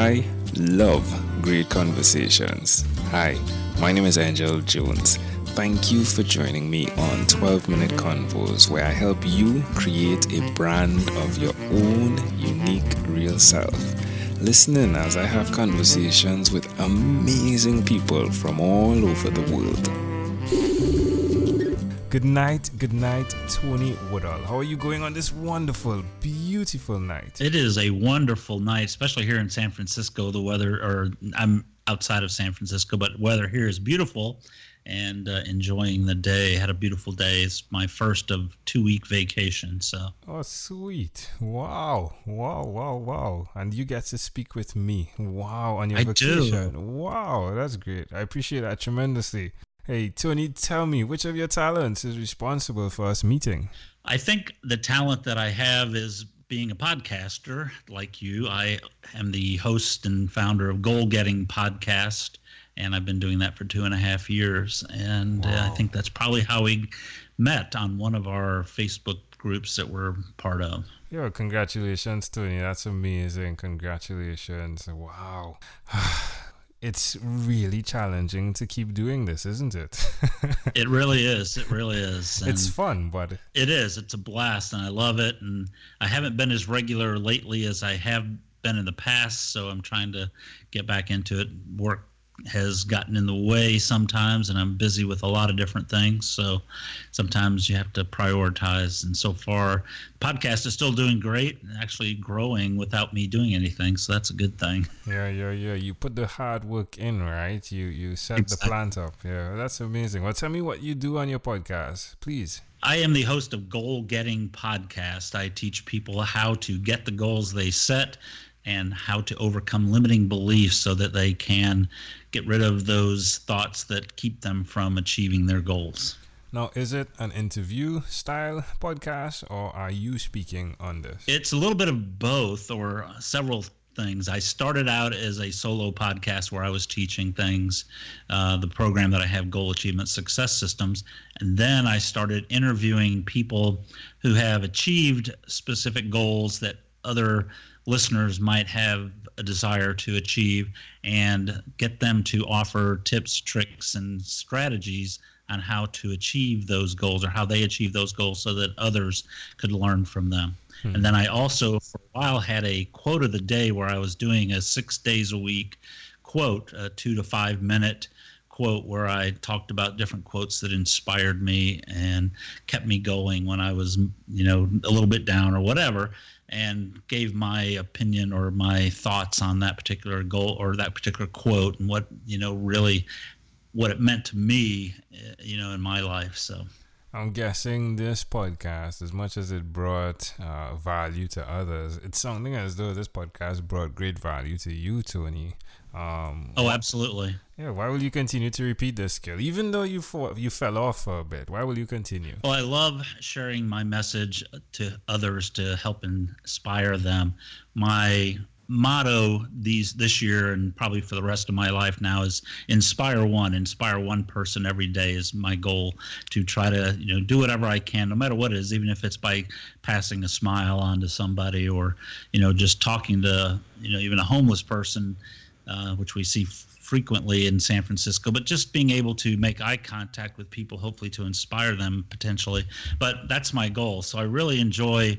I love great conversations. Hi, my name is Angel Jones. Thank you for joining me on 12-Minute Convos, where I help you create a brand of your own unique real self. Listen in as I have conversations with amazing people from all over the world. Good night, Tony Woodall. How are you going on this wonderful, beautiful night? It is a wonderful night, especially here in San Francisco. The weather, I'm outside of San Francisco, but weather here is beautiful and enjoying the day. Had a beautiful day. It's my first of 2-week vacation. So. Oh, sweet. Wow. And you get to speak with me. Wow, on your vacation. Do. Wow, that's great. I appreciate that tremendously. Hey, Tony, tell me, which of your talents is responsible for us meeting? I think the talent that I have is being a podcaster like you. I am the host and founder of Goal Getting Podcast, and I've been doing that for 2.5 years. And Wow. I think that's probably how we met on one of our Facebook groups that we're part of. Yo, congratulations, Tony. That's amazing. Congratulations. Wow. It's really challenging to keep doing this, isn't it? It really is. It really is. And it's fun, but it is. It's a blast, and I love it. And I haven't been as regular lately as I have been in the past, so I'm trying to get back into it. Work has gotten in the way sometimes, and I'm busy with a lot of different things, so sometimes you have to prioritize. And so far, the podcast is still doing great, actually growing without me doing anything, so that's a good thing. Yeah. You put the hard work in, right? You set Exactly. the plant up. Yeah, that's amazing. Well, tell me what you do on your podcast, please. I am the host of Goal Getting Podcast. I teach people how to get the goals they set and how to overcome limiting beliefs so that they can get rid of those thoughts that keep them from achieving their goals. Now, is it an interview style podcast, or are you speaking on this? It's a little bit of both, or several things. I started out as a solo podcast where I was teaching things, the program that I have, Goal Achievement Success Systems, and then I started interviewing people who have achieved specific goals that other listeners might have a desire to achieve, and get them to offer tips, tricks, and strategies on how to achieve those goals, or how they achieve those goals, so that others could learn from them. And then I also, for a while, had a quote of the day where I was doing a 6 days a week quote, a 2 to 5 minute quote, where I talked about different quotes that inspired me and kept me going when I was, a little bit down or whatever, and gave my opinion or my thoughts on that particular goal or that particular quote, and what, really what it meant to me, in my life. So I'm guessing this podcast, as much as it brought value to others, it's sounding as though this podcast brought great value to you, Tony. Oh, absolutely. Yeah, why will you continue to repeat this skill? Even though you fell off for a bit, why will you continue? Well, I love sharing my message to others to help inspire them. My motto this year, and probably for the rest of my life now, is inspire one person every day is my goal, to try to do whatever I can, no matter what it is, even if it's by passing a smile on to somebody, or just talking to even a homeless person, which we see frequently in San Francisco, but just being able to make eye contact with people, hopefully to inspire them potentially. But that's my goal. So I really enjoy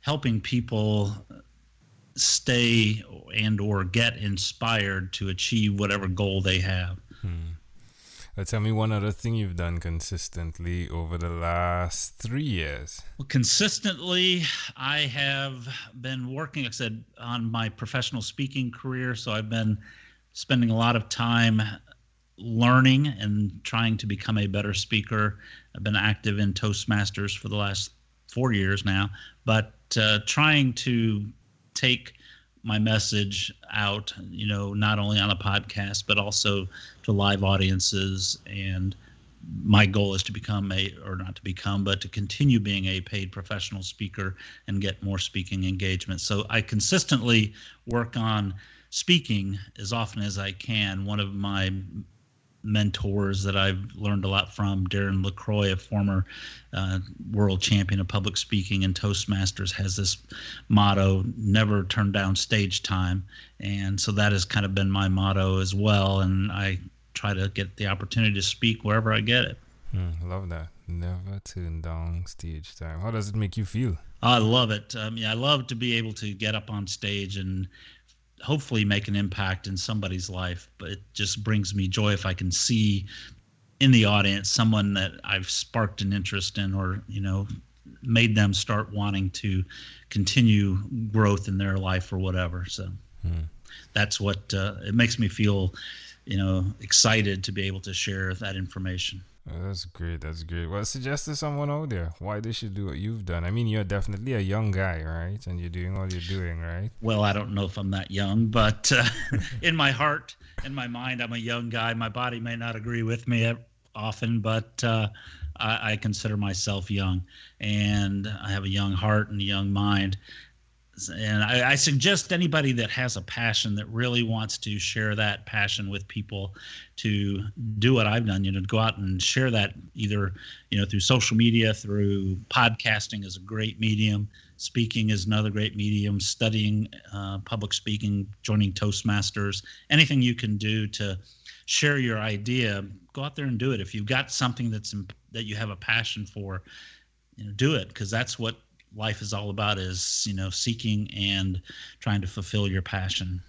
helping people stay and or get inspired to achieve whatever goal they have. Tell me one other thing you've done consistently over the last 3 years. Well, consistently, I have been working, like I said, on my professional speaking career. So I've been spending a lot of time learning and trying to become a better speaker. I've been active in Toastmasters for the last 4 years now, but trying to take my message out, not only on a podcast, but also to live audiences. And my goal is to to continue being a paid professional speaker and get more speaking engagement. So I consistently work on speaking as often as I can. One of my mentors that I've learned a lot from. Darren LaCroix, a former world champion of public speaking and Toastmasters, has this motto, never turn down stage time. And so that has kind of been my motto as well. And I try to get the opportunity to speak wherever I get it. Love that. Never turn down stage time. How does it make you feel? I love it. I love to be able to get up on stage and hopefully make an impact in somebody's life. But it just brings me joy if I can see in the audience someone that I've sparked an interest in, or, made them start wanting to continue growth in their life or whatever. So that's what it makes me feel, excited to be able to share that information. Oh, that's great. That's great. Well, suggest to someone out there why they should do what you've done. I mean, you're definitely a young guy, right? And you're doing all you're doing, right? Well, I don't know if I'm that young, but in my heart and my mind, I'm a young guy. My body may not agree with me often, but I consider myself young, and I have a young heart and a young mind. And I suggest anybody that has a passion, that really wants to share that passion with people, to do what I've done, to go out and share that either, through social media, through podcasting is a great medium. Speaking is another great medium, studying public speaking, joining Toastmasters, anything you can do to share your idea, go out there and do it. If you've got something that you have a passion for, do it, because that's what life is all about, is seeking and trying to fulfill your passion.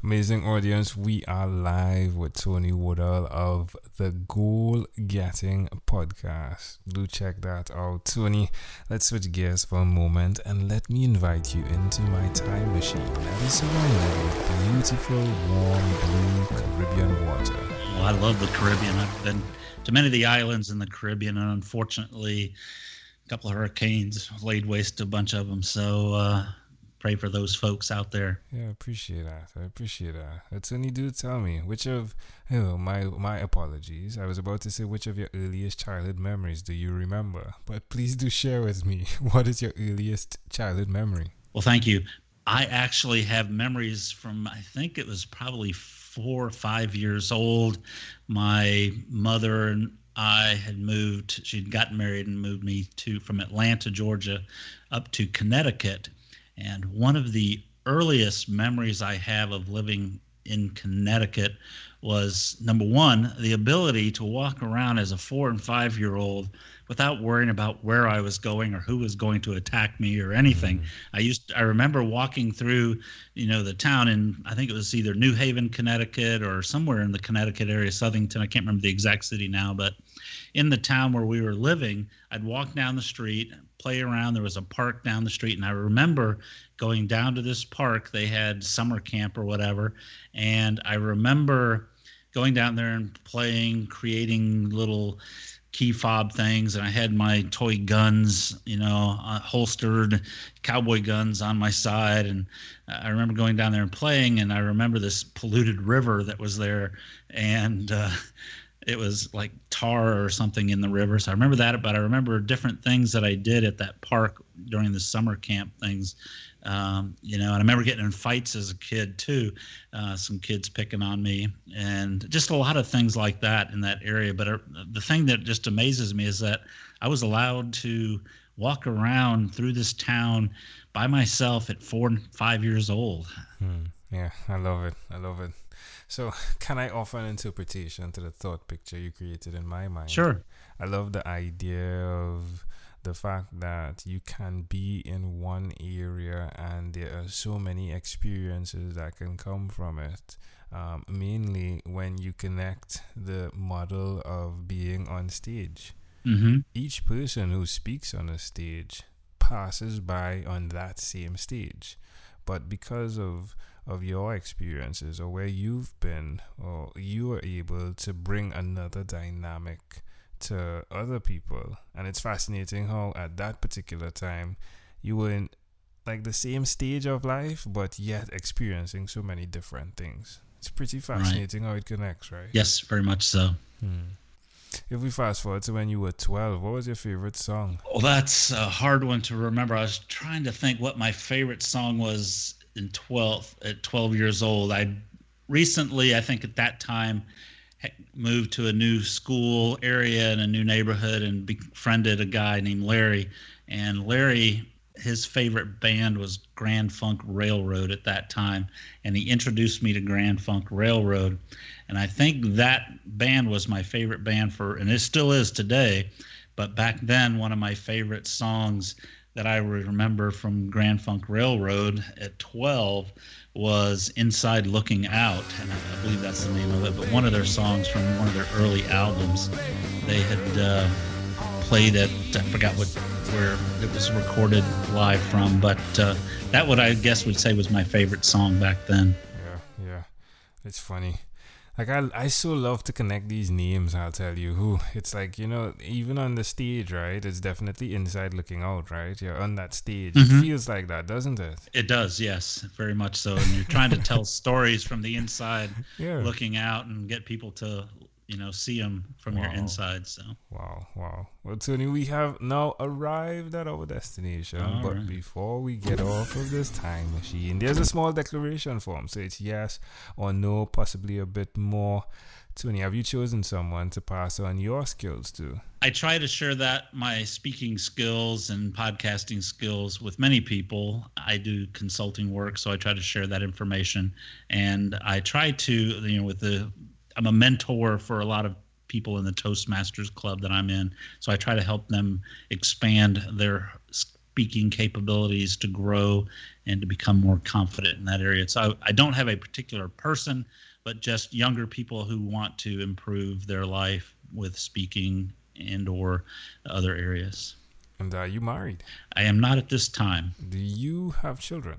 Amazing audience, we are live with Tony Woodall of the Goal Getting Podcast. Do check that out. Tony, let's switch gears for a moment and let me invite you into my time machine that is surrounded with beautiful, warm, blue Caribbean water. Oh, I love the Caribbean. I've been to many of the islands in the Caribbean, and unfortunately a couple of hurricanes laid waste to a bunch of them. So pray for those folks out there. Yeah, I appreciate that. Tony, do tell me, my apologies. I was about to say, which of your earliest childhood memories do you remember? But please do share with me, what is your earliest childhood memory? Well, thank you. I actually have memories from, I think it was probably 4 or 5 years old. My mother and I had moved, she'd gotten married and moved me from Atlanta, Georgia, up to Connecticut. And one of the earliest memories I have of living in Connecticut was, number one, the ability to walk around as a 4 and 5 year old without worrying about where I was going or who was going to attack me or anything. I remember walking through, the town in, I think it was either New Haven, Connecticut, or somewhere in the Connecticut area, Southington. I can't remember the exact city now, but in the town where we were living, I'd walk down the street, play around. There was a park down the street, and I remember going down to this park. They had summer camp or whatever, and I remember going down there and playing, creating little key fob things, and I had my toy guns, holstered cowboy guns on my side, and I remember going down there and playing, and I remember this polluted river that was there, and it was like tar or something in the river. So I remember that, but I remember different things that I did at that park during the summer camp things. And I remember getting in fights as a kid too, some kids picking on me, and just a lot of things like that in that area. But the thing that just amazes me is that I was allowed to walk around through this town by myself at 4 and 5 years old. Yeah, I love it. So can I offer an interpretation to the thought picture you created in my mind? Sure. I love the idea of the fact that you can be in one area and there are so many experiences that can come from it. Mainly when you connect the model of being on stage. Each person who speaks on a stage passes by on that same stage. But because of your experiences or where you've been, or you are able to bring another dynamic to other people. And it's fascinating how at that particular time you were in like the same stage of life, but yet experiencing so many different things. It's pretty fascinating how it connects, right? Yes, very much so. If we fast forward to when you were 12, what was your favorite song? Well, that's a hard one to remember. I was trying to think what my favorite song was at 12 years old. I recently, I think at that time, moved to a new school area in a new neighborhood and befriended a guy named Larry. And Larry, his favorite band was Grand Funk Railroad at that time, and he introduced me to Grand Funk Railroad. And I think that band was my favorite band and it still is today. But back then, one of my favorite songs that I remember from Grand Funk Railroad at 12 was Inside Looking Out, and I believe that's the name of it. But one of their songs from one of their early albums, they had played at, I forgot where it was recorded live from, but that what I guess would say was my favorite song back then. Yeah, it's funny. Like I so love to connect these names. I'll tell you who. It's like, even on the stage, right? It's definitely Inside Looking Out, right? You're on that stage. Mm-hmm. It feels like that, doesn't it? It does, yes, very much so. And you're trying to tell stories from the inside, looking out, and get people to see them from your inside. So wow. Well, Tony, we have now arrived at our destination. But before we get off of this time machine, there's a small declaration form. So it's yes or no, possibly a bit more. Tony, have you chosen someone to pass on your skills to? I try to share my speaking skills and podcasting skills with many people. I do consulting work, so I try to share that information. And I try to, I'm a mentor for a lot of people in the Toastmasters Club that I'm in. So I try to help them expand their speaking capabilities to grow and to become more confident in that area. So I don't have a particular person, but just younger people who want to improve their life with speaking and or other areas. And are you married? I am not at this time. Do you have children?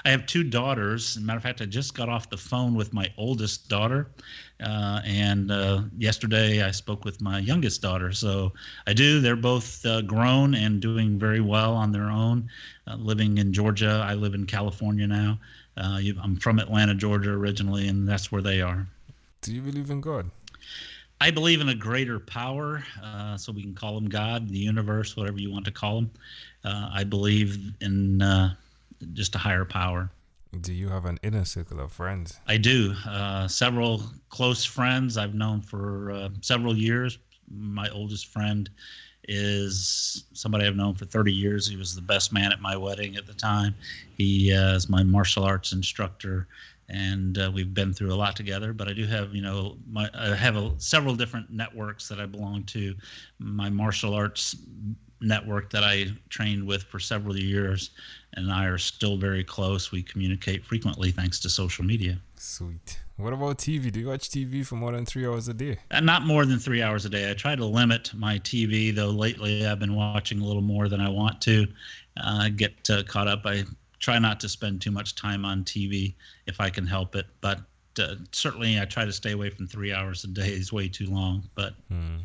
I have 2 daughters. As a matter of fact, I just got off the phone with my oldest daughter, and yesterday I spoke with my youngest daughter. So I do. They're both grown and doing very well on their own, living in Georgia. I live in California now. I'm from Atlanta, Georgia originally, and that's where they are. Do you believe in God? I believe in a greater power, so we can call him God, the universe, whatever you want to call him. I believe in just a higher power. Do you have an inner circle of friends? I do. Several close friends I've known for several years. My oldest friend is somebody I've known for 30 years. He was the best man at my wedding at the time. He is my martial arts instructor, and we've been through a lot together. But I do have, I have several different networks that I belong to. My martial arts network that I trained with for several years, and I are still very close. We communicate frequently thanks to social media. Sweet. What about TV? Do you watch TV for more than 3 hours a day? Not more than 3 hours a day. I try to limit my TV, though lately I've been watching a little more than I want to. Get caught up. I try not to spend too much time on TV if I can help it, but certainly I try to stay away from 3 hours a day. It's way too long. But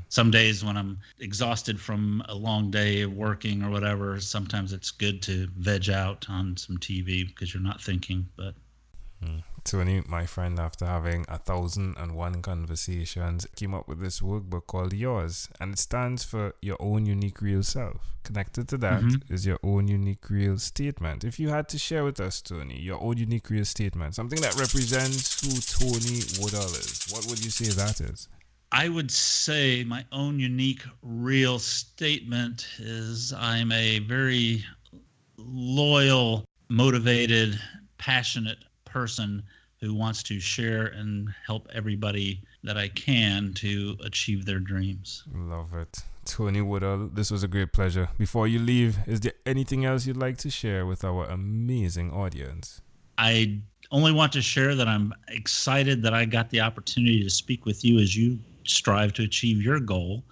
some days when I'm exhausted from a long day of working or whatever, sometimes it's good to veg out on some TV because you're not thinking. But Tony, my friend, after having 1,001 conversations, came up with this workbook called Yours, and it stands for Your Own Unique Real Self. Connected to that is your own unique real statement. If you had to share with us, Tony, your own unique real statement, something that represents who Tony Woodall is, what would you say that is? I would say my own unique real statement is I'm a very loyal, motivated, passionate person who wants to share and help everybody that I can to achieve their dreams. Love it. Tony Woodall, this was a great pleasure. Before you leave, is there anything else you'd like to share with our amazing audience? I only want to share that I'm excited that I got the opportunity to speak with you as you strive to achieve your goal.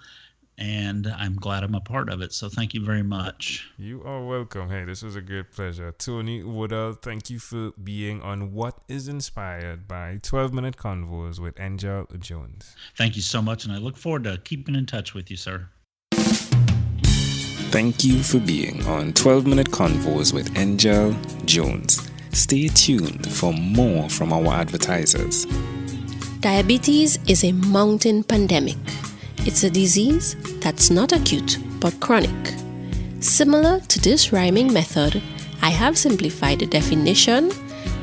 And I'm glad I'm a part of it. So thank you very much. You are welcome. Hey, this was a great pleasure. Tony Woodall, thank you for being on What is Inspired by 12-Minute Convos with Angel Jones. Thank you so much. And I look forward to keeping in touch with you, sir. Thank you for being on 12-Minute Convos with Angel Jones. Stay tuned for more from our advertisers. Diabetes is a mountain pandemic. It's a disease that's not acute, but chronic. Similar to this rhyming method, I have simplified the definition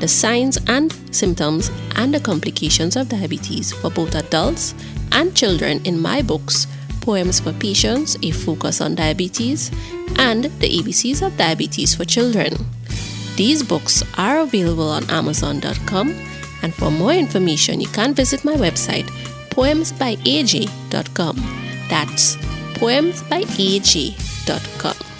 the signs and symptoms and the complications of diabetes for both adults and children in my books, Poems for Patients, A Focus on Diabetes, and The ABCs of Diabetes for Children. These books are available on Amazon.com, and for more information, you can visit my website, poemsbyaj.com. That's poemsbyaj.com.